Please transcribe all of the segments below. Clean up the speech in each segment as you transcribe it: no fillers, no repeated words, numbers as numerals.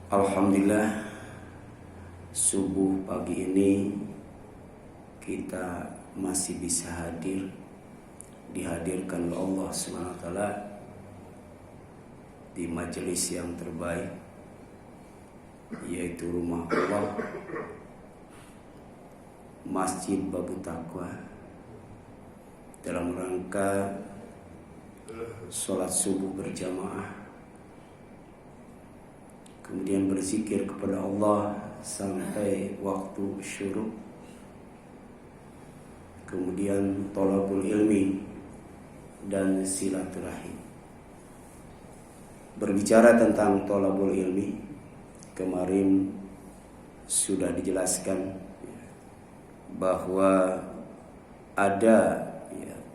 Alhamdulillah, subuh pagi ini kita masih bisa dihadirkan oleh Allah SWT di majelis yang terbaik, yaitu rumah Allah, Masjid Babu Taqwa, dalam rangka sholat subuh berjamaah, kemudian berzikir kepada Allah sampai waktu syuruk, kemudian thalabul ilmi dan silaturahim. Berbicara tentang thalabul ilmi, kemarin sudah dijelaskan bahwa ada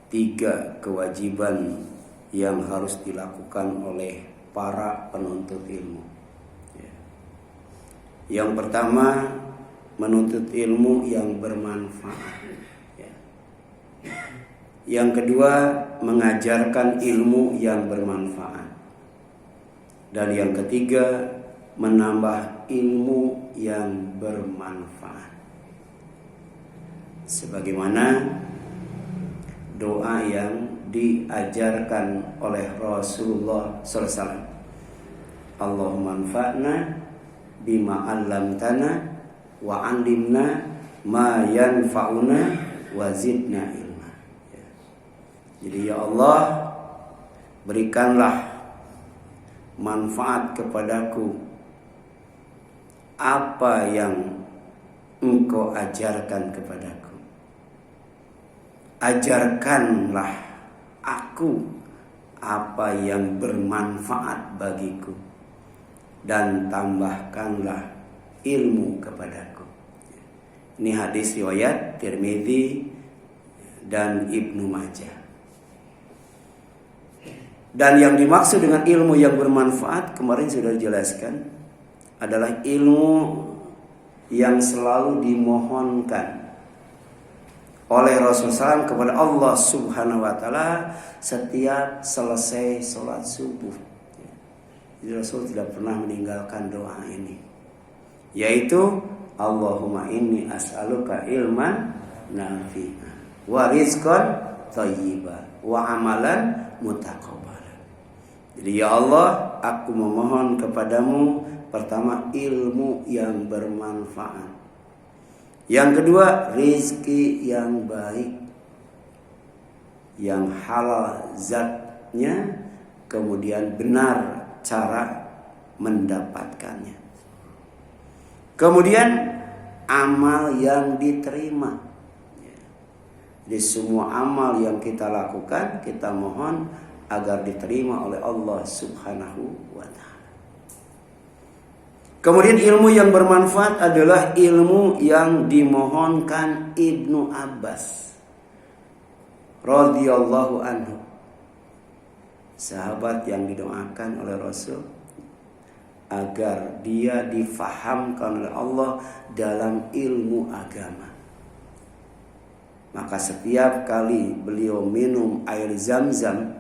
3 kewajiban yang harus dilakukan oleh para penuntut ilmu. Yang pertama, menuntut ilmu yang bermanfaat. Yang kedua, mengajarkan ilmu yang bermanfaat. Dan yang ketiga, menambah ilmu yang bermanfaat. Sebagaimana doa yang diajarkan oleh Rasulullah SAW. Allahumma anfa'na bima 'allamtana wa 'allimna ma yanfa'una wa zidna ilma. Jadi ya Allah, berikanlah manfaat kepadaku apa yang Engkau ajarkan kepadaku. Ajarkanlah aku apa yang bermanfaat bagiku, dan tambahkanlah ilmu kepadaku. Ini hadis riwayat Tirmidzi dan Ibnu Majah. Dan yang dimaksud dengan ilmu yang bermanfaat kemarin sudah dijelaskan adalah ilmu yang selalu dimohonkan oleh Rasulullah SAW kepada Allah Subhanahu wa taala setiap selesai sholat subuh. Jadi Rasul tidak pernah meninggalkan doa ini, yaitu Allahumma inni as'aluka ilman nafi'an wa rizqan thayyiban wa amalan mutaqabbalan. Jadi ya Allah, aku memohon kepadamu, pertama ilmu yang bermanfaat, yang kedua rizki yang baik, yang halal zatnya, kemudian benar cara mendapatkannya, kemudian amal yang diterima. Jadi semua amal yang kita lakukan, kita mohon agar diterima oleh Allah Subhanahu wa ta'ala. Kemudian ilmu yang bermanfaat adalah ilmu yang dimohonkan Ibnu Abbas radhiyallahu anhu, sahabat yang didoakan oleh Rasul agar dia difahamkan oleh Allah dalam ilmu agama. Maka setiap kali beliau minum air Zam-Zam,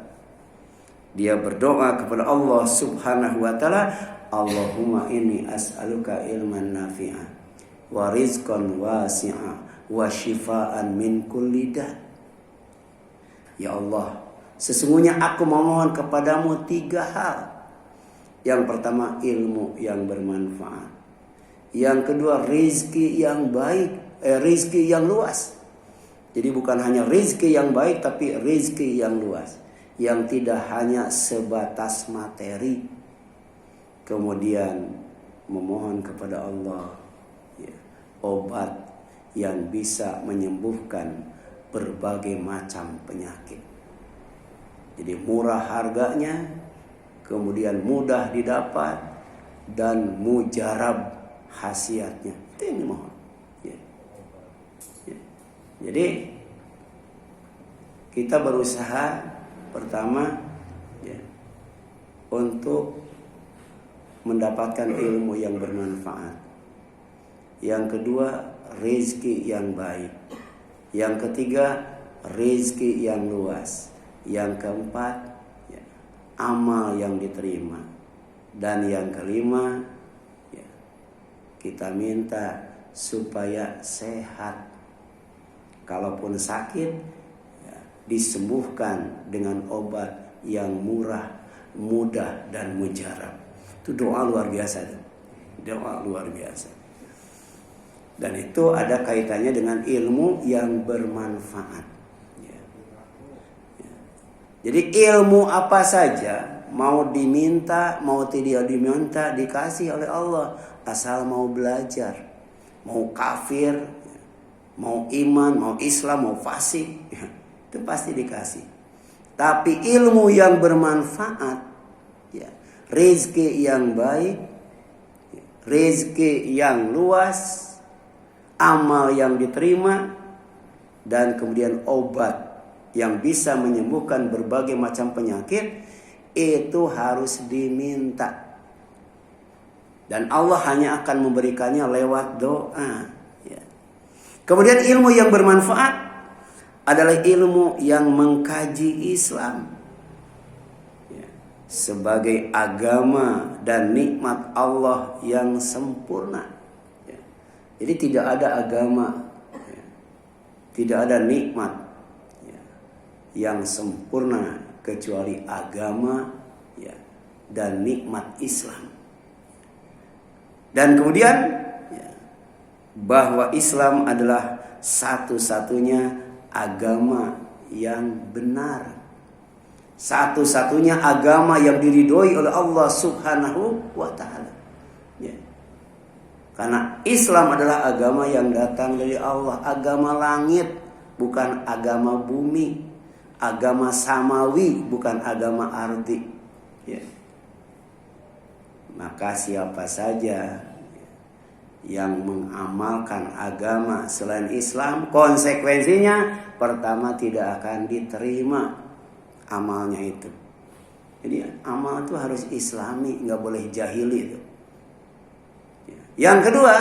dia berdoa kepada Allah Subhanahu wa taala, Allahumma inni as'aluka ilman nafi'an wa rizqan wasi'a wa shifaan min kulli da'. Ya Allah, sesungguhnya aku memohon kepadamu 3 hal. Yang pertama, ilmu yang bermanfaat. Yang kedua, rizki yang baik, rizki yang luas. Jadi bukan hanya rizki yang baik, tapi rizki yang luas, yang tidak hanya sebatas materi. Kemudian memohon kepada Allah obat yang bisa menyembuhkan berbagai macam penyakit. Jadi murah harganya, kemudian mudah didapat, dan mujarab khasiatnya. Itu yang dimohon. Jadi kita berusaha pertama untuk mendapatkan ilmu yang bermanfaat. Yang kedua, rezeki yang baik. Yang ketiga, rezeki yang luas. Yang keempat, amal yang diterima. Dan yang kelima, kita minta supaya sehat. Kalaupun sakit, ya, disembuhkan dengan obat yang murah, mudah, dan mujarab. Itu doa luar biasa. Doa luar biasa. Dan itu ada kaitannya dengan ilmu yang bermanfaat. Ya. Ya. Jadi ilmu apa saja, mau diminta, mau tidak diminta, dikasih oleh Allah. Asal mau belajar, mau kafir, mau iman, mau Islam, mau fasik, ya, itu pasti dikasih. Tapi ilmu yang bermanfaat, ya, rezeki yang baik, ya, rezeki yang luas, amal yang diterima, dan kemudian obat yang bisa menyembuhkan berbagai macam penyakit, itu harus diminta. Dan Allah hanya akan memberikannya lewat doa. Ya. Kemudian ilmu yang bermanfaat adalah ilmu yang mengkaji Islam, ya, sebagai agama dan nikmat Allah yang sempurna. Ya. Jadi tidak ada agama, ya, tidak ada nikmat, ya, yang sempurna kecuali agama, ya, dan nikmat Islam. Dan kemudian, ya, bahwa Islam adalah satu-satunya agama yang benar, satu-satunya agama yang diridhoi oleh Allah Subhanahu wa Ta'ala. Ya. Karena Islam adalah agama yang datang dari Allah, agama langit, bukan agama bumi, agama samawi, bukan agama ardi. Ya. Maka siapa saja yang mengamalkan agama selain Islam, konsekuensinya pertama tidak akan diterima amalnya itu. Jadi amal itu harus Islami, nggak boleh jahili itu. Yang kedua,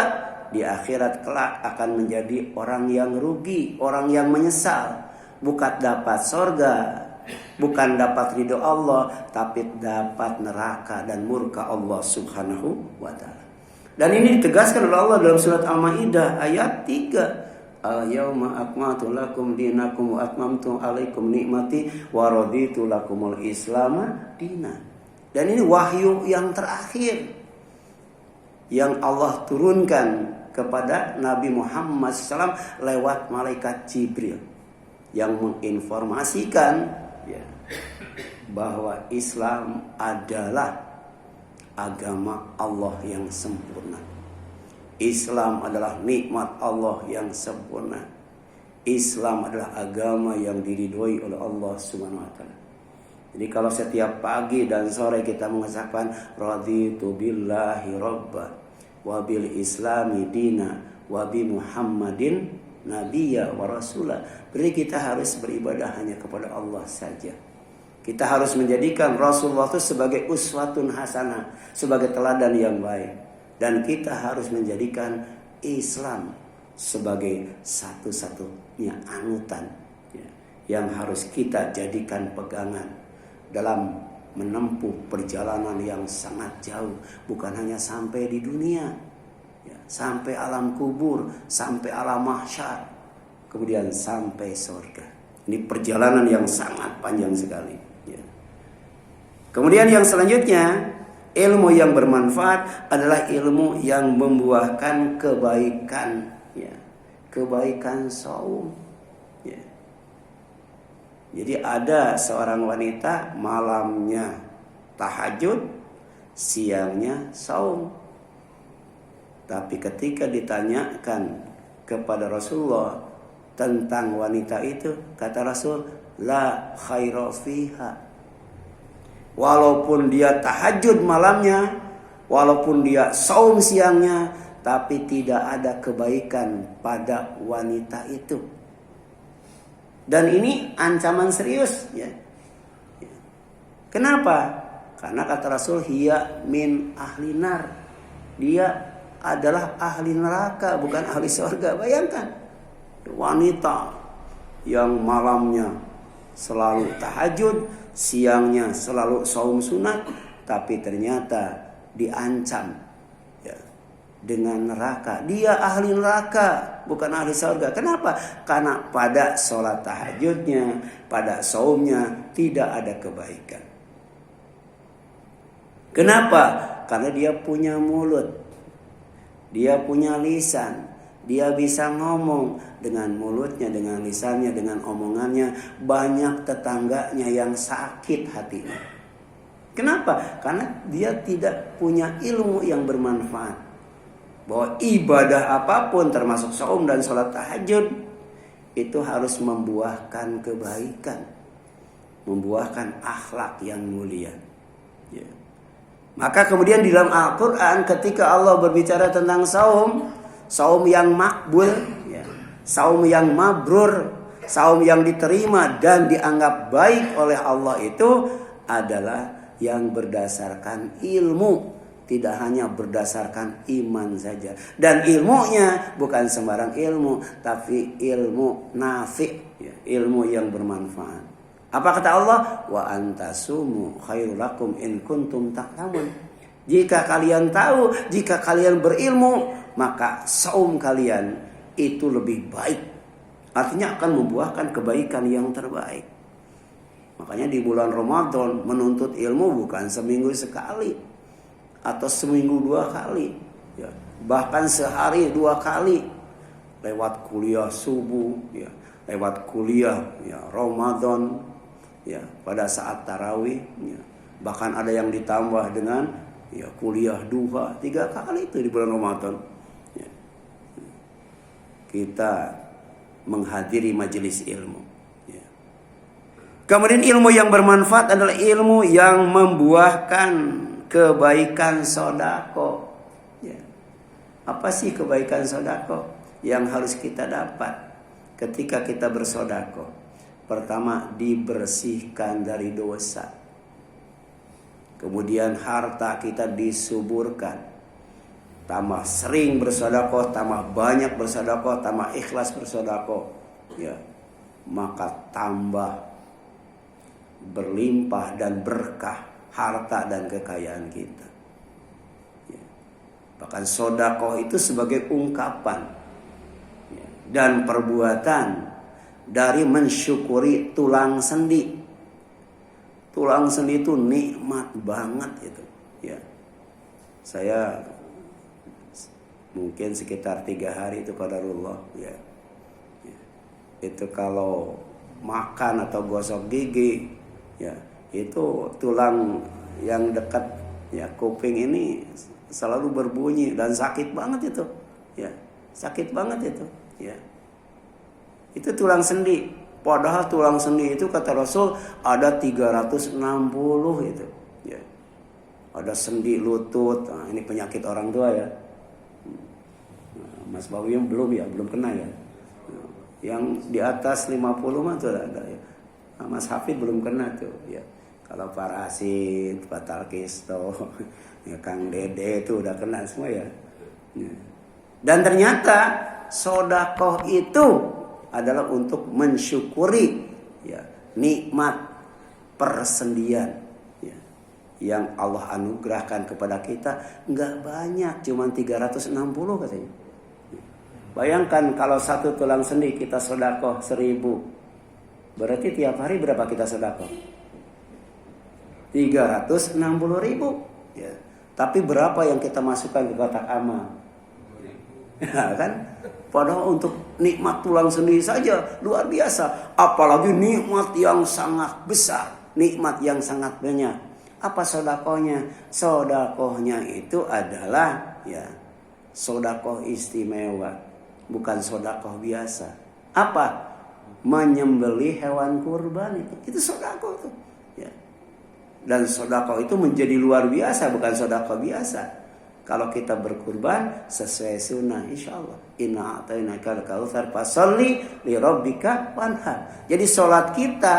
di akhirat kelak akan menjadi orang yang rugi, orang yang menyesal, bukan dapat sorga, bukan dapat ridho Allah, tapi dapat neraka dan murka Allah Subhanahu wa Ta'ala. Dan ini ditegaskan oleh Allah dalam surat Al-Maidah ayat 3. Al-yawma akmaltu lakum dinakum wa atmamtu alaikum nikmati wa raditu lakumul Islam dinan. Dan ini wahyu yang terakhir yang Allah turunkan kepada Nabi Muhammad SAW lewat malaikat Jibril, yang menginformasikan, ya, bahwa Islam adalah agama Allah yang sempurna. Islam adalah nikmat Allah yang sempurna. Islam adalah agama yang diridhoi oleh Allah Subhanahu wa Ta'ala. Jadi kalau setiap pagi dan sore kita mengucapkan raditu billahi rabba wa bil islami dina wa bi Muhammadin nabiyya wa rasulah, berarti kita harus beribadah hanya kepada Allah saja. Kita harus menjadikan Rasulullah itu sebagai uswatun hasanah, sebagai teladan yang baik. Dan kita harus menjadikan Islam sebagai satu-satunya anutan, ya, yang harus kita jadikan pegangan dalam menempuh perjalanan yang sangat jauh. Bukan hanya sampai di dunia, ya, sampai alam kubur, sampai alam mahsyar, kemudian sampai surga. Ini perjalanan yang sangat panjang sekali. Kemudian yang selanjutnya, ilmu yang bermanfaat adalah ilmu yang membuahkan kebaikan, ya, kebaikan saum. Ya. Jadi ada seorang wanita malamnya tahajud, siangnya saum. Tapi ketika ditanyakan kepada Rasulullah tentang wanita itu, kata Rasul, la khaira fiha. Walaupun dia tahajud malamnya, walaupun dia saum siangnya, tapi tidak ada kebaikan pada wanita itu. Dan ini ancaman serius, ya. Kenapa? Karena kata Rasul, hiya min ahli nar. Dia adalah ahli neraka, bukan ahli surga. Bayangkan, wanita yang malamnya selalu tahajud, siangnya selalu saum sunat, tapi ternyata diancam, ya, dengan neraka. Dia ahli neraka, bukan ahli surga. Kenapa? Karena pada sholat tahajudnya, pada saumnya tidak ada kebaikan. Kenapa? Karena dia punya mulut, dia punya lisan, dia bisa ngomong dengan mulutnya, dengan lisannya, dengan omongannya. Banyak tetangganya yang sakit hatinya. Kenapa? Karena dia tidak punya ilmu yang bermanfaat. Bahwa ibadah apapun termasuk saum dan sholat tahajud itu harus membuahkan kebaikan, membuahkan akhlak yang mulia. Ya. Maka kemudian di dalam Al-Quran ketika Allah berbicara tentang saum, saum yang makbul, ya, saum yang mabrur, saum yang diterima dan dianggap baik oleh Allah itu adalah yang berdasarkan ilmu. Tidak hanya berdasarkan iman saja. Dan ilmunya bukan sembarang ilmu, tapi ilmu nafi', ya, ilmu yang bermanfaat. Apa kata Allah? Wa antasumu khairul lakum in kuntum ta'lamun. Jika kalian tahu, jika kalian berilmu, maka saum kalian itu lebih baik. Artinya akan membuahkan kebaikan yang terbaik. Makanya di bulan Ramadan menuntut ilmu bukan seminggu sekali atau seminggu 2 kali, ya, bahkan sehari 2 kali, lewat kuliah subuh, ya, lewat kuliah, ya, Ramadan, ya, pada saat tarawih, ya, bahkan ada yang ditambah dengan, ya, kuliah duha 3 kali itu di bulan Ramadan. Ya. Kita menghadiri majelis ilmu. Ya. Kemudian ilmu yang bermanfaat adalah ilmu yang membuahkan kebaikan sodako. Ya. Apa sih kebaikan sodako yang harus kita dapat ketika kita bersodako? Pertama, dibersihkan dari dosa. Kemudian harta kita disuburkan. Tambah sering bersodako, tambah banyak bersodako, tambah ikhlas bersodako. Ya. Maka tambah berlimpah dan berkah harta dan kekayaan kita. Ya. Bahkan sodakoh itu sebagai ungkapan, ya, dan perbuatan dari mensyukuri tulang sendi. Tulang sendi itu nikmat banget itu. Ya. Saya mungkin sekitar 3 hari itu qadarullah. Ya. Ya. Itu kalau makan atau gosok gigi, ya, itu tulang yang dekat, ya, kuping ini selalu berbunyi dan sakit banget itu, ya, sakit banget itu, ya. Itu tulang sendi. Padahal tulang sendi itu kata Rasul ada 360 itu, ya. Ada sendi lutut. Nah, ini penyakit orang tua, ya. Nah, Mas Bawi belum, ya, belum kena, ya. Nah, yang di atas 50 mah tuh ada, ya. Nah, Mas Hafid belum kena tuh, ya. Kalau parasit, fatal kisto, ya, Kang Dede itu udah kena semua, ya. Dan ternyata sodakoh itu adalah untuk mensyukuri, ya, nikmat persendian, ya, yang Allah anugerahkan kepada kita. Nggak banyak, cuma 360 katanya. Bayangkan kalau satu tulang sendi kita sodakoh 1000, berarti tiap hari berapa kita sodakoh? 360.000, ya. Tapi berapa yang kita masukkan ke kotak amal? Ya, kan? Padahal untuk nikmat tulang sendi saja luar biasa, apalagi nikmat yang sangat besar, nikmat yang sangat banyak. Apa sodakohnya? Sodakohnya itu adalah, ya, sodakoh istimewa, bukan sodakoh biasa. Apa? Menyembelih hewan kurban itu sodakoh tuh. Ya. Dan sodakoh itu menjadi luar biasa, bukan sodakoh biasa. Kalau kita berkurban sesuai sunnah, insya Allah. Inna a'tainakal kautsar fasalli li rabbika wanhar. Jadi sholat kita,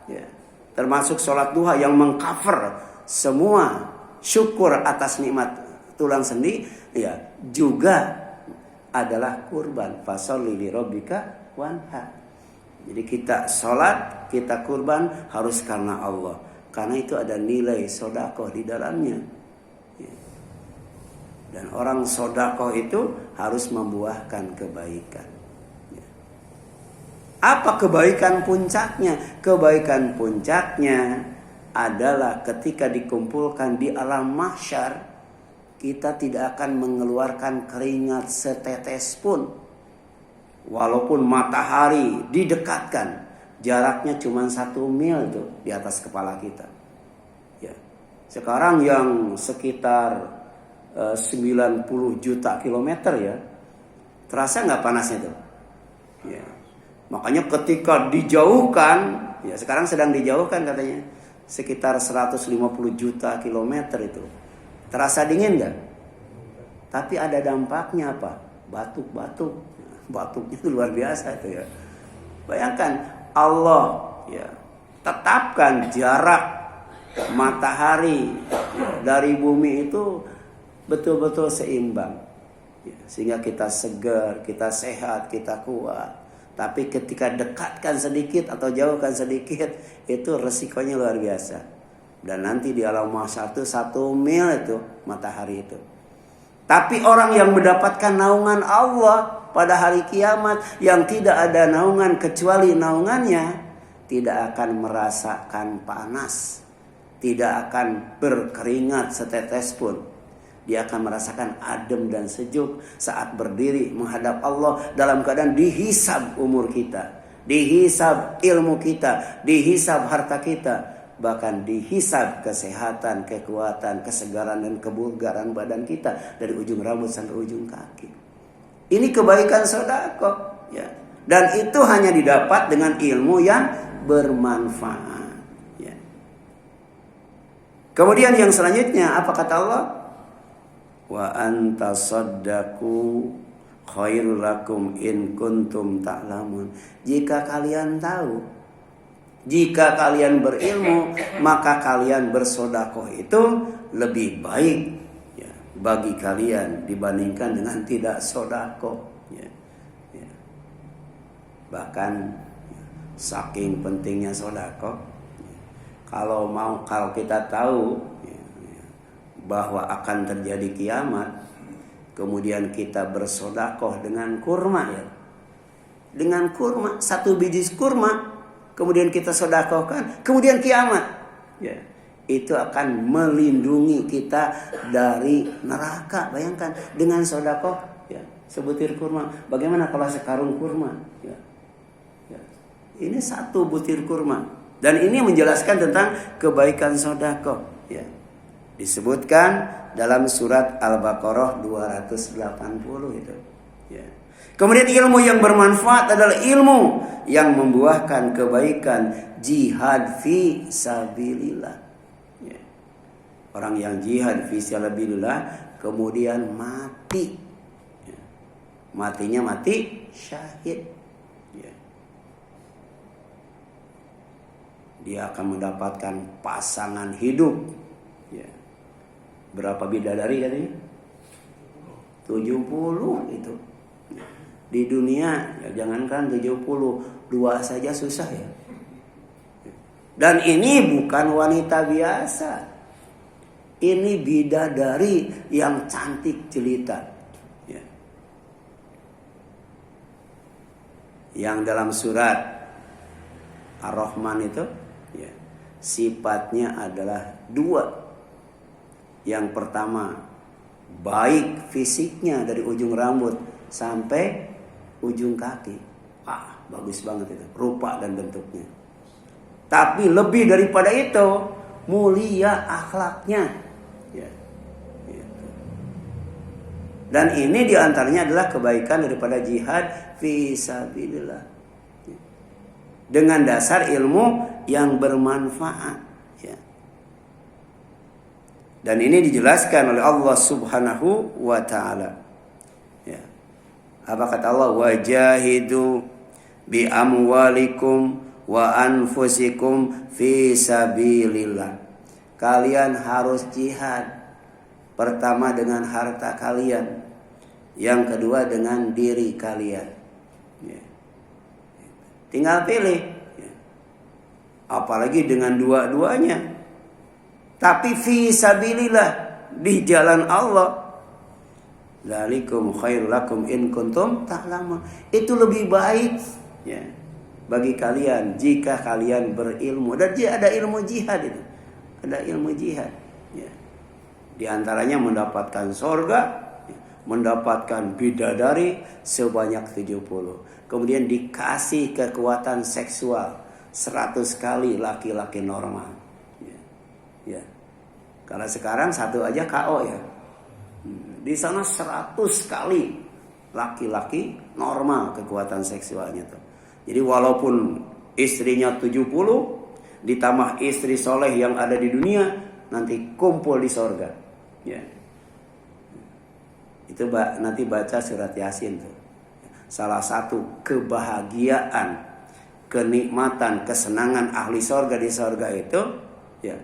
ya, termasuk sholat duha yang mengcover semua syukur atas nikmat tulang sendi, ya, juga adalah kurban. Fasalli li rabbika wanhar. Jadi kita sholat, kita kurban harus karena Allah. Karena itu ada nilai sodakoh di dalamnya. Dan orang sodakoh itu harus membuahkan kebaikan. Apa kebaikan puncaknya? Kebaikan puncaknya adalah ketika dikumpulkan di alam mahsyar, kita tidak akan mengeluarkan keringat setetes pun. Walaupun matahari didekatkan, jaraknya cuma 1 mil tuh di atas kepala kita. Ya. Sekarang yang sekitar 90 juta kilometer ya, terasa nggak panasnya tuh? Ya. Makanya ketika dijauhkan, ya sekarang sedang dijauhkan katanya, sekitar 150 juta kilometer itu, terasa dingin nggak? Tapi ada dampaknya apa? Batuk-batuk, batuknya itu luar biasa itu ya. Bayangkan Allah ya tetapkan jarak matahari dari bumi itu betul-betul seimbang ya, sehingga kita segar, kita sehat, kita kuat. Tapi ketika dekatkan sedikit atau jauhkan sedikit, itu resikonya luar biasa. Dan nanti di alam mahsyar itu 1 mil itu matahari itu. Tapi orang yang mendapatkan naungan Allah pada hari kiamat, yang tidak ada naungan kecuali naungannya, tidak akan merasakan panas, tidak akan berkeringat setetes pun. Dia akan merasakan adem dan sejuk saat berdiri menghadap Allah dalam keadaan dihisab umur kita, dihisab ilmu kita, dihisab harta kita, bahkan dihisab kesehatan, kekuatan, kesegaran dan kebugaran badan kita dari ujung rambut sampai ujung kaki. Ini kebaikan sedekah ya. Dan itu hanya didapat dengan ilmu yang bermanfaat ya. Kemudian yang selanjutnya apa kata Allah? Wa anta saddaku khairul lakum in kuntum ta'lamun. Jika kalian tahu, jika kalian berilmu, maka kalian bersedekah itu lebih baik ya, bagi kalian dibandingkan dengan tidak sedekah ya. Ya. Bahkan ya, saking pentingnya sedekah ya, kalau kita tahu bahwa akan terjadi kiamat, kemudian kita bersedekah dengan kurma ya. Dengan kurma, 1 biji kurma, kemudian kita sedekahkan, kemudian kiamat. Ya. Itu akan melindungi kita dari neraka. Bayangkan dengan sedekah ya, sebutir kurma. Bagaimana kalau sekarung kurma? Ya. Ya. Ini 1 butir kurma. Dan ini menjelaskan tentang kebaikan sedekah ya. Disebutkan dalam surat Al-Baqarah 280 itu. Ya. Kemudian ilmu yang bermanfaat adalah ilmu yang membuahkan kebaikan, jihad fi sabilillah. Ya. Orang yang jihad fi sabilillah kemudian mati. Ya. Matinya mati syahid. Ya. Dia akan mendapatkan pasangan hidup. Ya. Berapa bidadari katanya? 70 itu. Di dunia ya jangankan 70, 2 saja susah ya. Dan ini bukan wanita biasa. Ini bidadari yang cantik jelita. Ya. Yang dalam surat Ar-Rahman itu ya, sifatnya adalah 2. Yang pertama, baik fisiknya dari ujung rambut sampai ujung kaki. Bagus banget itu, rupa dan bentuknya. Tapi lebih daripada itu, mulia akhlaknya. Ya. Gitu. Dan ini diantaranya adalah kebaikan daripada jihad fi sabilillah. Dengan dasar ilmu yang bermanfaat. Dan ini dijelaskan oleh Allah Subhanahu wa ta'ala. Ya. Apa kata Allah? Wajahidu bi amwalikum wa anfusikum fi sabilillah. Kalian harus jihad. Pertama dengan harta kalian. Yang kedua dengan diri kalian. Ya. Tinggal pilih. Ya. Apalagi dengan dua-duanya. Tapi fi sabilillah, di jalan Allah. Dzalikum khairul lakum in kuntum ta'lamun. Itu lebih baik ya bagi kalian jika kalian berilmu. Dan ada ilmu jihad itu. Ada ilmu jihad ya. Di antaranya mendapatkan surga, mendapatkan bidadari sebanyak 70. Kemudian dikasih kekuatan seksual 100 kali laki-laki normal. Ya. Karena sekarang satu aja KO ya. Di sana 100 kali laki-laki normal kekuatan seksualnya tuh. Jadi walaupun istrinya 70 ditambah istri soleh yang ada di dunia, nanti kumpul di sorga. Ya. Itu nanti baca surat Yasin tuh. Salah satu kebahagiaan, kenikmatan, kesenangan ahli sorga di sorga itu, ya.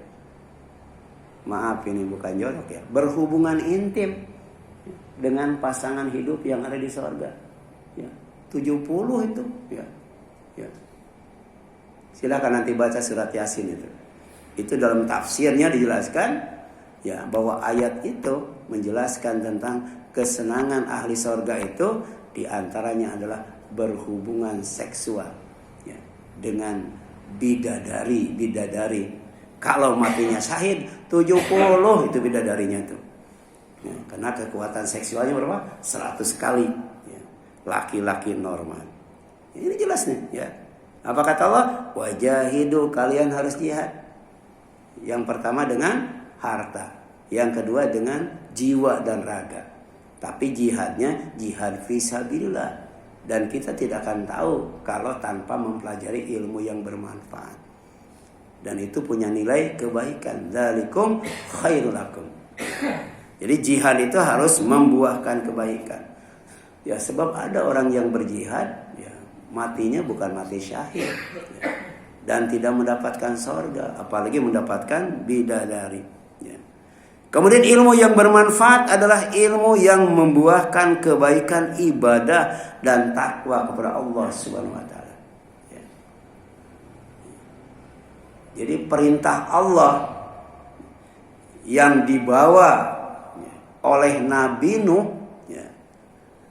Maaf ini bukan jodoh ya, berhubungan intim dengan pasangan hidup yang ada di sorga. Ya. 70 itu, ya. Ya. Silakan nanti baca surat Yasin itu. Itu dalam tafsirnya dijelaskan ya bahwa ayat itu menjelaskan tentang kesenangan ahli sorga itu diantaranya adalah berhubungan seksual ya, dengan bidadari. Kalau matinya syahid 70 itu bidadarinya tuh. Ya, karena kekuatan seksualnya berapa? 100 kali ya, laki-laki normal. Ini jelas nih ya. Apa kata Allah? Wajahidu, kalian harus jihad. Yang pertama dengan harta, yang kedua dengan jiwa dan raga. Tapi jihadnya jihad fisabilillah. Dan kita tidak akan tahu kalau tanpa mempelajari ilmu yang bermanfaat. Dan itu punya nilai kebaikan. Dzalikum khairul lakum. Jadi jihad itu harus membuahkan kebaikan. Ya sebab ada orang yang berjihad ya, matinya bukan mati syahid ya, dan tidak mendapatkan sorga, apalagi mendapatkan bidadari ya. Kemudian ilmu yang bermanfaat adalah ilmu yang membuahkan kebaikan ibadah dan takwa kepada Allah Subhanahu wa taala. Ya. Jadi perintah Allah yang dibawa ya, oleh Nabi Nuh ya,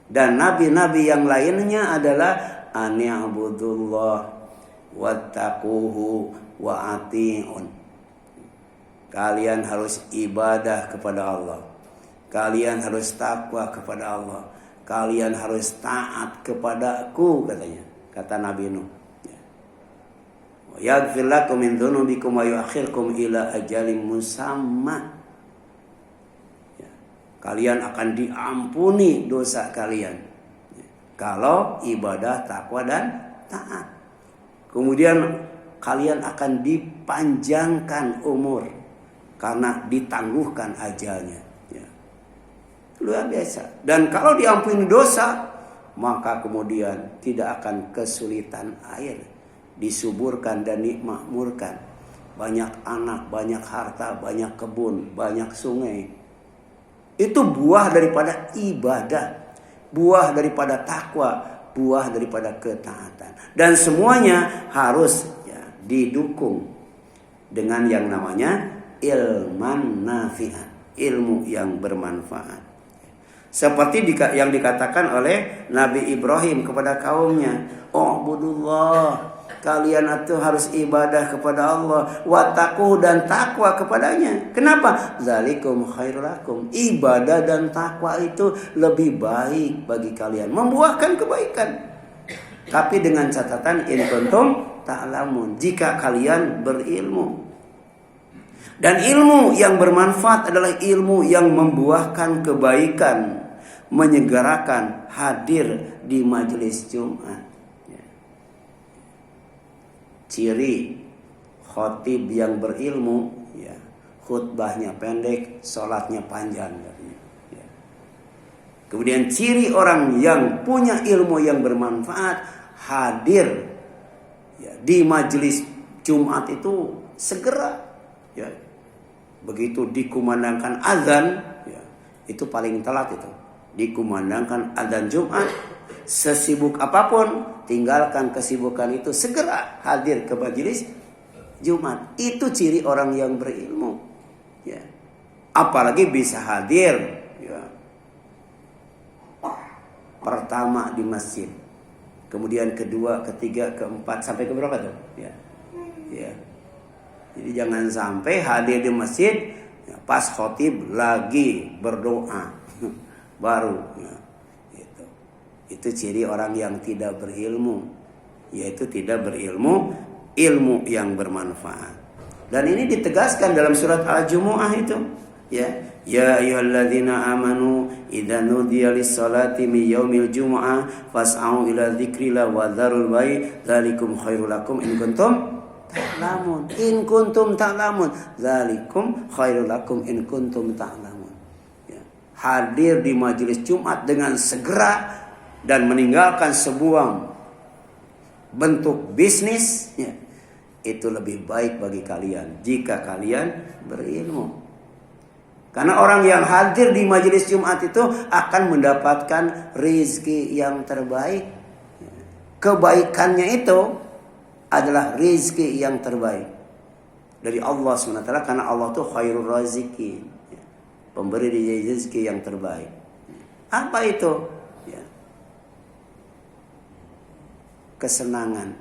dan nabi-nabi yang lainnya adalah ani'budullah wattaquhu wa ati'un. Kalian harus ibadah kepada Allah. Kalian harus takwa kepada Allah. Kalian harus taat kepadaku katanya. Kata Nabi Nuh. Yaghfir lakum min dzunubikum wa yu'akhirkum ila ajalin musamma. Kalian akan diampuni dosa kalian kalau ibadah, takwa dan taat. Kemudian kalian akan dipanjangkan umur karena ditangguhkan ajalnya. Ya. Luar biasa. Dan kalau diampuni dosa, maka kemudian tidak akan kesulitan air. Disuburkan dan dimakmurkan. Banyak anak, banyak harta, banyak kebun, banyak sungai. Itu buah daripada ibadah. Buah daripada takwa. Buah daripada ketaatan. Dan semuanya harus ya, didukung dengan yang namanya ilman nafi'ah, ilmu yang bermanfaat. Seperti yang dikatakan oleh Nabi Ibrahim kepada kaumnya, "Ubudullah, kalian itu harus ibadah kepada Allah, wattaqu dan takwa kepadanya." Kenapa? Dzalikum khairul lakum. Ibadah dan takwa itu lebih baik bagi kalian, membuahkan kebaikan. Tapi dengan catatan in kuntum ta'lamun, jika kalian berilmu. Dan ilmu yang bermanfaat adalah ilmu yang membuahkan kebaikan, menyegerakan, hadir di majelis Jumat. Ciri khotib yang berilmu, ya, khutbahnya pendek, sholatnya panjang. Ya. Kemudian ciri orang yang punya ilmu yang bermanfaat, hadir ya, di majelis Jumat itu segera. Ya. Begitu dikumandangkan azan, ya, itu paling telat itu. Dikumandangkan azan Jumat, sesibuk apapun, tinggalkan kesibukan itu, segera hadir ke majelis Jumat. Itu ciri orang yang berilmu. Ya. Apalagi bisa hadir ya, pertama di masjid. Kemudian kedua, ketiga, keempat, sampai ke berapa tuh? Ya. Ya. Jadi jangan sampai hadir di masjid ya, pas khotib lagi berdoa baru. Ya. Itu ciri orang yang tidak berilmu, yaitu tidak berilmu ilmu yang bermanfaat. Dan ini ditegaskan dalam surat Al-Jumu'ah itu, ya. Ya ayyuhalladzina amanu idza nudiya lis-salati min yaumil jumu'ah fas'au ila dzikrillah wa dzarul bai' dzalikum khairul lakum in kuntum ta'lamun. In kuntum ta'lamun. Dzalikum khairul lakum in kuntum ta'lamun. Ya. Hadir di majelis Jumat dengan segera dan meninggalkan sebuah bentuk bisnis, ya, itu lebih baik bagi kalian jika kalian berilmu. Karena orang yang hadir di majelis Jumat itu akan mendapatkan rezeki yang terbaik. Kebaikannya itu adalah rezeki yang terbaik dari Allah SWT, karena Allah itu khairul razikin, pemberi rezeki yang terbaik. Apa itu? Ya. Kesenangan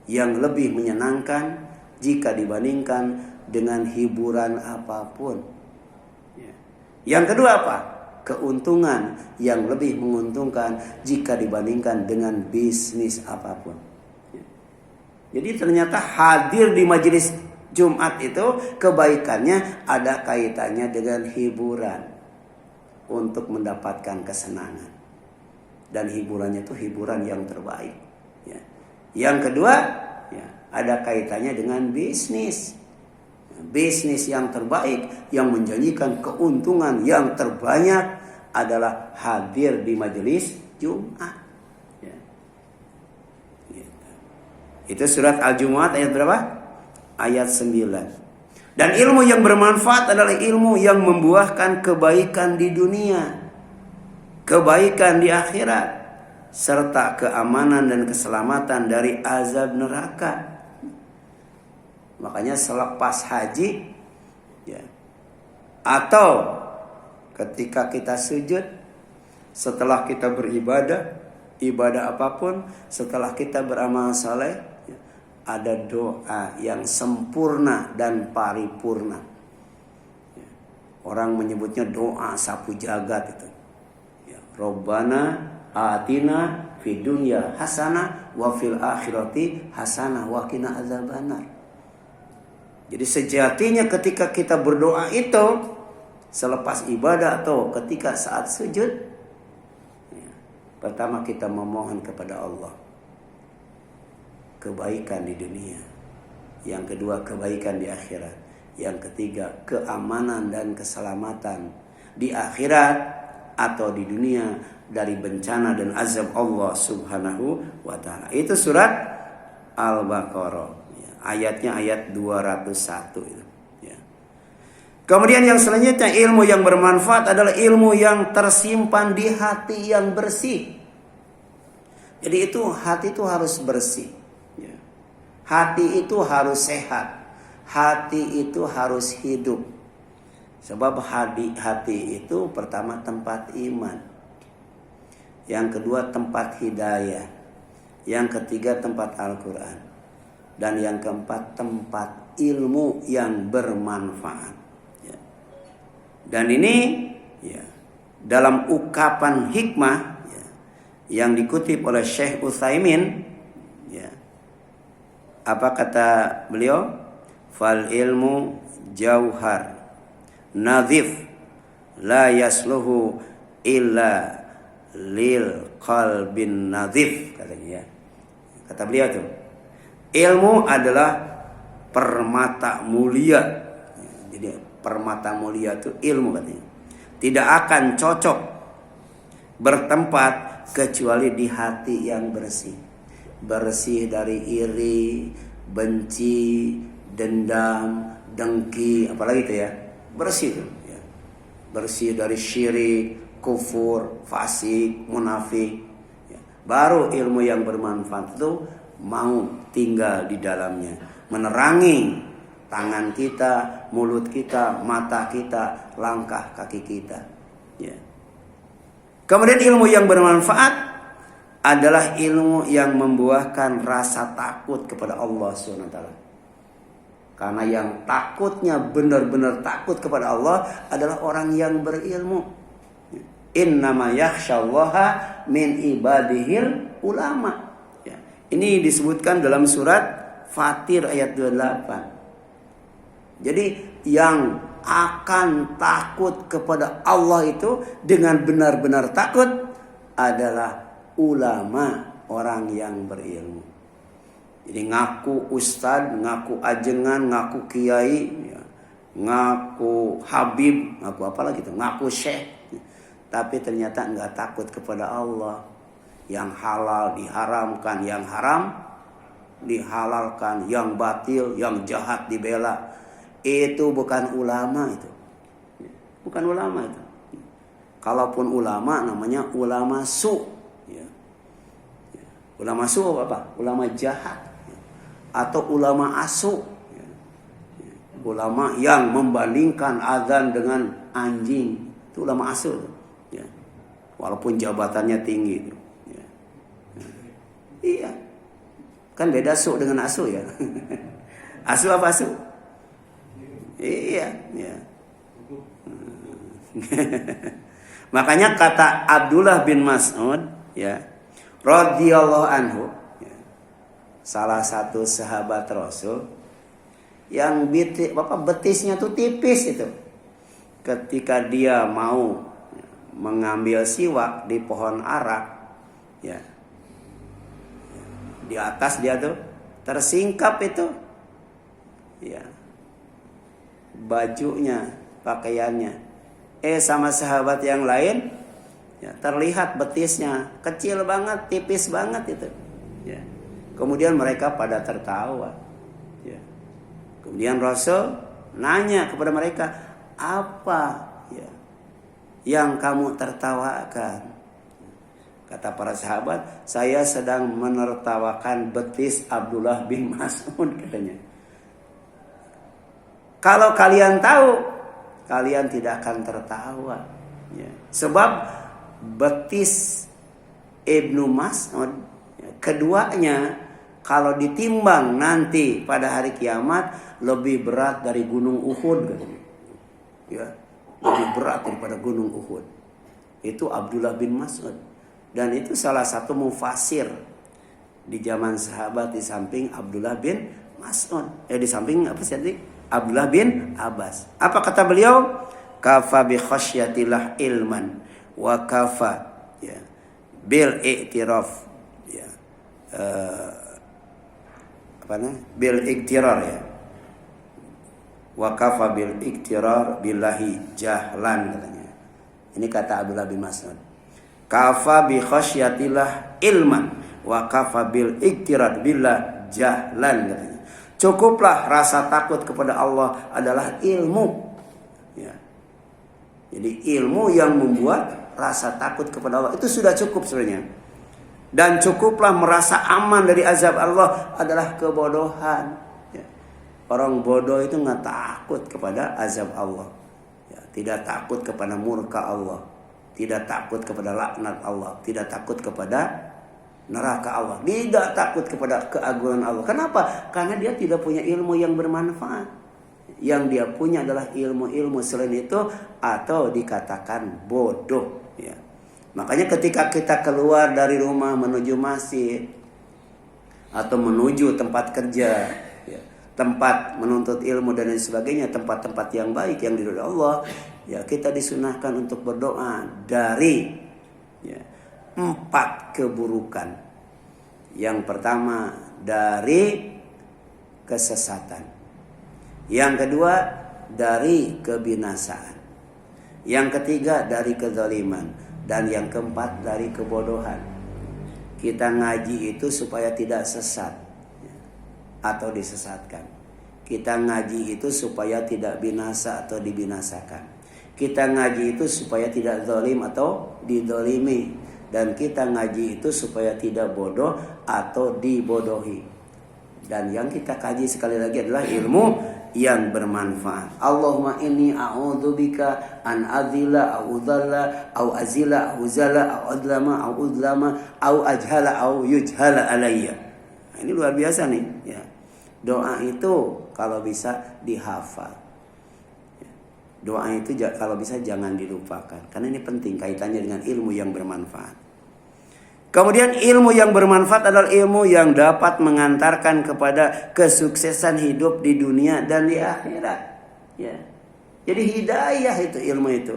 yang lebih menyenangkan jika dibandingkan dengan hiburan apapun. Yang kedua apa? Keuntungan yang lebih menguntungkan jika dibandingkan dengan bisnis apapun. Jadi ternyata hadir di majelis Jumat itu kebaikannya ada kaitannya dengan hiburan untuk mendapatkan kesenangan. Dan hiburannya itu hiburan yang terbaik. Ya. Yang kedua, ya, ada kaitannya dengan bisnis. Bisnis yang terbaik yang menjanjikan keuntungan yang terbanyak adalah hadir di majelis Jumat. Ya. Gitu. Itu surat Al-Jumu'ah ayat berapa? Ayat 9. Dan ilmu yang bermanfaat adalah ilmu yang membuahkan kebaikan di dunia, kebaikan di akhirat, serta keamanan dan keselamatan dari azab neraka. Makanya selepas haji, ya, atau ketika kita sujud, setelah kita beribadah, ibadah apapun, setelah kita beramal saleh, ya, ada doa yang sempurna dan paripurna. Ya, orang menyebutnya doa sapu jagat itu. Ya, Rabbana atina fid dunya hasanah wa fil akhirati hasanah wa qina adzabannar. Jadi sejatinya ketika kita berdoa itu selepas ibadah atau ketika saat sujud, ya, pertama kita memohon kepada Allah kebaikan di dunia, yang kedua kebaikan di akhirat, yang ketiga keamanan dan keselamatan di akhirat atau di dunia dari bencana dan azab Allah Subhanahu wa ta'ala. Itu surat Al-Baqarah. Ayatnya ayat 201 itu. Ya. Kemudian yang selanjutnya, ilmu yang bermanfaat adalah ilmu yang tersimpan di hati yang bersih. Jadi itu hati itu harus bersih. Ya. Hati itu harus sehat. Hati itu harus hidup. Sebab hati itu pertama tempat iman. Yang kedua tempat hidayah. Yang ketiga tempat Al-Quran. Dan yang keempat tempat ilmu yang bermanfaat. Ya. Dan ini, ya, dalam ungkapan hikmah, ya, yang dikutip oleh Syekh Utsaimin, ya, apa kata beliau? Fal ilmu jauhar nadhif la yasluhu illa lil qalbin nadhif, katanya, ya. Kata beliau tuh, ilmu adalah permata mulia. Jadi permata mulia itu ilmu, katanya. Tidak akan cocok bertempat kecuali di hati yang bersih. Bersih dari iri, benci, dendam, dengki, apalagi itu ya. Bersih itu, ya. Bersih dari syirik, kufur, fasik, munafik. Ya. Baru ilmu yang bermanfaat itu mau tinggal di dalamnya, menerangi tangan kita, mulut kita, mata kita, langkah kaki kita. Ya. Kemudian ilmu yang bermanfaat adalah ilmu yang membuahkan rasa takut kepada Allah SWT. Karena yang takutnya benar-benar takut kepada Allah adalah orang yang berilmu. Innama yakhsyallaha min ibadihil ulama. Ya. Ini disebutkan dalam surat Fatir ayat 28. Jadi yang akan takut kepada Allah itu dengan benar-benar takut adalah ulama, orang yang berilmu. Jadi ngaku ustad, ngaku ajengan, ngaku kiai, ya, ngaku habib, ngaku apalah gitu, ngaku syekh, tapi ternyata nggak takut kepada Allah. Yang halal diharamkan, yang haram dihalalkan, yang batil, yang jahat dibela. Itu bukan ulama itu. Bukan ulama itu. Kalaupun ulama namanya ulama su. Ya. Ulama su apa? Ulama jahat. Atau ulama asu. Ya. Ulama yang membandingkan azan dengan anjing. Itu ulama asu. Ya. Walaupun jabatannya tinggi. Ya. Iya. Kan beda su dengan asu ya. Asu apa asu? Iya, ya. Makanya kata Abdullah bin Mas'ud, ya, radhiyallahu anhu, ya, salah satu sahabat Rasul yang betisnya tuh tipis itu. Ketika dia mau mengambil siwak di pohon arak, ya, di atas dia tuh tersingkap itu, ya, bajunya, pakaiannya. Sama sahabat yang lain, ya, terlihat betisnya kecil banget, tipis banget itu. Ya. Kemudian mereka pada tertawa. Ya. Kemudian Rasul nanya kepada mereka, apa, ya, yang kamu tertawakan? Kata para sahabat, saya sedang menertawakan betis Abdullah bin Mas'ud, katanya. Kalau kalian tahu, kalian tidak akan tertawa. Ya. Sebab betis Ibnu Mas'ud, ya, keduanya kalau ditimbang nanti pada hari kiamat lebih berat dari gunung Uhud. Ya, lebih berat daripada gunung Uhud. Itu Abdullah bin Mas'ud. Dan itu salah satu mufasir di zaman sahabat di samping Abdullah bin Mas'ud. Di samping apa sih? Abdullah bin Abbas. Apa kata beliau? Kafa bi khasyatillah ilman wa kafa, ya, bil i'tiraf, ya, bil iktirar, ya, wa kafa bil iktirar billahi jahlan, katanya. Ini kata Abdullah bin Mas'ud. Kafa bi khasyatillah ilman wa kafa bil iktirar billah jahlan, katanya. Cukuplah rasa takut kepada Allah adalah ilmu. Ya. Jadi ilmu yang membuat rasa takut kepada Allah itu sudah cukup sebenarnya. Dan cukuplah merasa aman dari azab Allah adalah kebodohan. Ya. Orang bodoh itu nggak takut kepada azab Allah. Ya. Tidak takut kepada murka Allah. Tidak takut kepada laknat Allah. Tidak takut kepada neraka Allah. Tidak takut kepada keagungan Allah. Kenapa? Karena dia tidak punya ilmu yang bermanfaat. Yang dia punya adalah ilmu-ilmu selain itu, atau dikatakan bodoh. Ya. Makanya ketika kita keluar dari rumah menuju masjid atau menuju tempat kerja, ya, tempat menuntut ilmu dan lain sebagainya, tempat-tempat yang baik yang diridhoi Allah, ya, kita disunahkan untuk berdoa dari, ya, 4 keburukan. Yang pertama dari kesesatan. Yang kedua dari kebinasaan. Yang ketiga dari kezaliman. Dan yang keempat dari kebodohan. Kita ngaji itu supaya tidak sesat atau disesatkan. Kita ngaji itu supaya tidak binasa atau dibinasakan. Kita ngaji itu supaya tidak zalim atau didolimi. Dan kita ngaji itu supaya tidak bodoh atau dibodohi. Dan yang kita kaji sekali lagi adalah ilmu yang bermanfaat. Allahumma inni a'udzubika an adzila au udhalla au azila au zala au adlama au udlama au ajhala au yujhala alayya. Nah, ini luar biasa nih ya. Doa itu kalau bisa dihafal. Doa itu kalau bisa jangan dilupakan karena ini penting kaitannya dengan ilmu yang bermanfaat. Kemudian ilmu yang bermanfaat adalah ilmu yang dapat mengantarkan kepada kesuksesan hidup di dunia dan di akhirat. Ya. Jadi hidayah itu ilmu itu.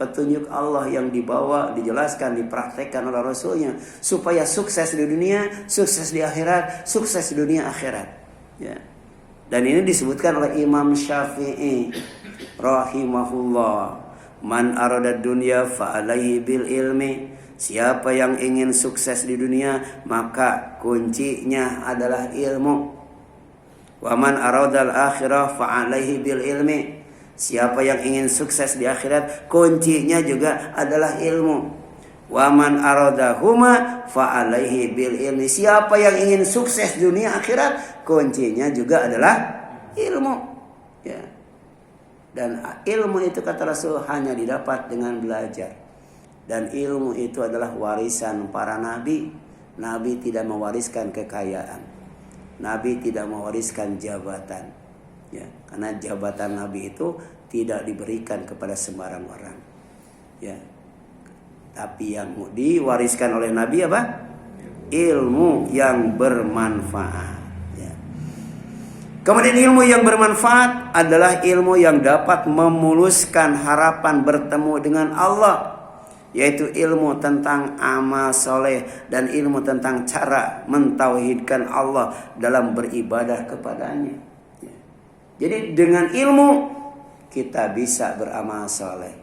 Petunjuk Allah yang dibawa, dijelaskan, dipraktekkan oleh Rasulnya. Supaya sukses di dunia, sukses di akhirat, sukses di dunia akhirat. Ya. Dan ini disebutkan oleh Imam Syafi'i rahimahullah. Man arada dunya fa'alaihi bil ilmi. Siapa yang ingin sukses di dunia maka kuncinya adalah ilmu. Wa man aradal akhirah fa'alaihi bil ilmi. Siapa yang ingin sukses di akhirat kuncinya juga adalah ilmu. Wa man aradahuma fa'alaihi bil ilmi. Siapa yang ingin sukses di dunia akhirat kuncinya juga adalah ilmu. Ya. Dan ilmu itu kata Rasul hanya didapat dengan belajar. Dan ilmu itu adalah warisan para nabi. Nabi tidak mewariskan kekayaan. Nabi tidak mewariskan jabatan. Ya, karena jabatan nabi itu tidak diberikan kepada sembarang orang. Ya. Tapi yang diwariskan oleh nabi apa? Ilmu yang bermanfaat. Ya. Kemudian ilmu yang bermanfaat adalah ilmu yang dapat memuluskan harapan bertemu dengan Allah. Yaitu ilmu tentang amal soleh dan ilmu tentang cara mentauhidkan Allah dalam beribadah kepadanya. Jadi dengan ilmu kita bisa beramal soleh.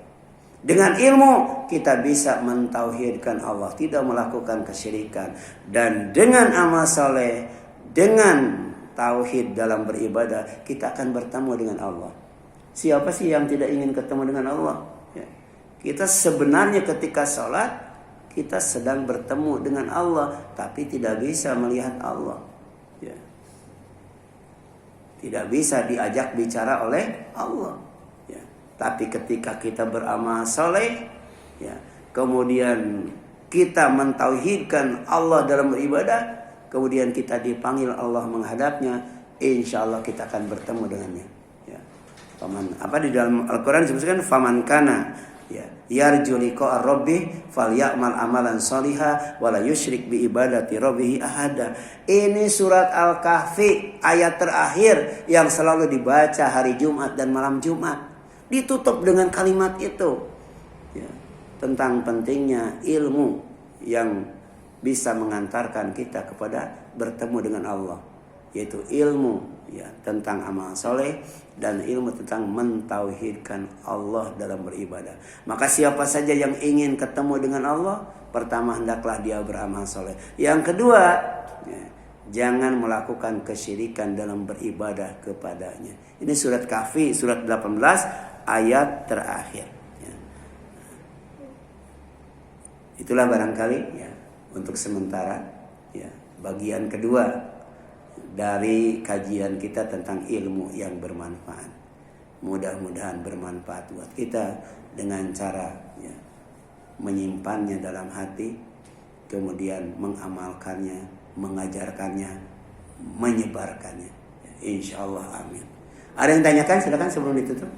Dengan ilmu kita bisa mentauhidkan Allah, tidak melakukan kesyirikan. Dan dengan amal soleh, dengan tauhid dalam beribadah, kita akan bertemu dengan Allah. Siapa sih yang tidak ingin ketemu dengan Allah? Kita sebenarnya ketika sholat kita sedang bertemu dengan Allah, tapi tidak bisa melihat Allah. Ya. Tidak bisa diajak bicara oleh Allah. Ya. Tapi ketika kita beramal soleh, ya, kemudian kita mentauhidkan Allah dalam beribadah, kemudian kita dipanggil Allah menghadapnya, insya Allah kita akan bertemu dengannya. Ya. Apa di dalam Al-Quran disebutkan faman kana ya yarju liqa rabbih falyamal amalan sholiha wala yusyrik bi ibadati rabbih ahada. Ini surat Al-Kahfi ayat terakhir yang selalu dibaca hari Jumat dan malam Jumat. Ditutup dengan kalimat itu ya, tentang pentingnya ilmu yang bisa mengantarkan kita kepada bertemu dengan Allah, yaitu ilmu ya tentang amal soleh dan ilmu tentang mentauhidkan Allah dalam beribadah. Maka siapa saja yang ingin ketemu dengan Allah, pertama hendaklah dia beramal soleh. Yang kedua, ya, jangan melakukan kesyirikan dalam beribadah kepadanya. Ini surat Kahfi surat 18 ayat terakhir. Ya. Itulah barangkali ya untuk sementara ya bagian kedua dari kajian kita tentang ilmu yang bermanfaat. Mudah-mudahan bermanfaat buat kita dengan cara ya, menyimpannya dalam hati, kemudian mengamalkannya, mengajarkannya, menyebarkannya. Insya Allah amin. Ada yang tanyakan? Silakan sebelum ditutup.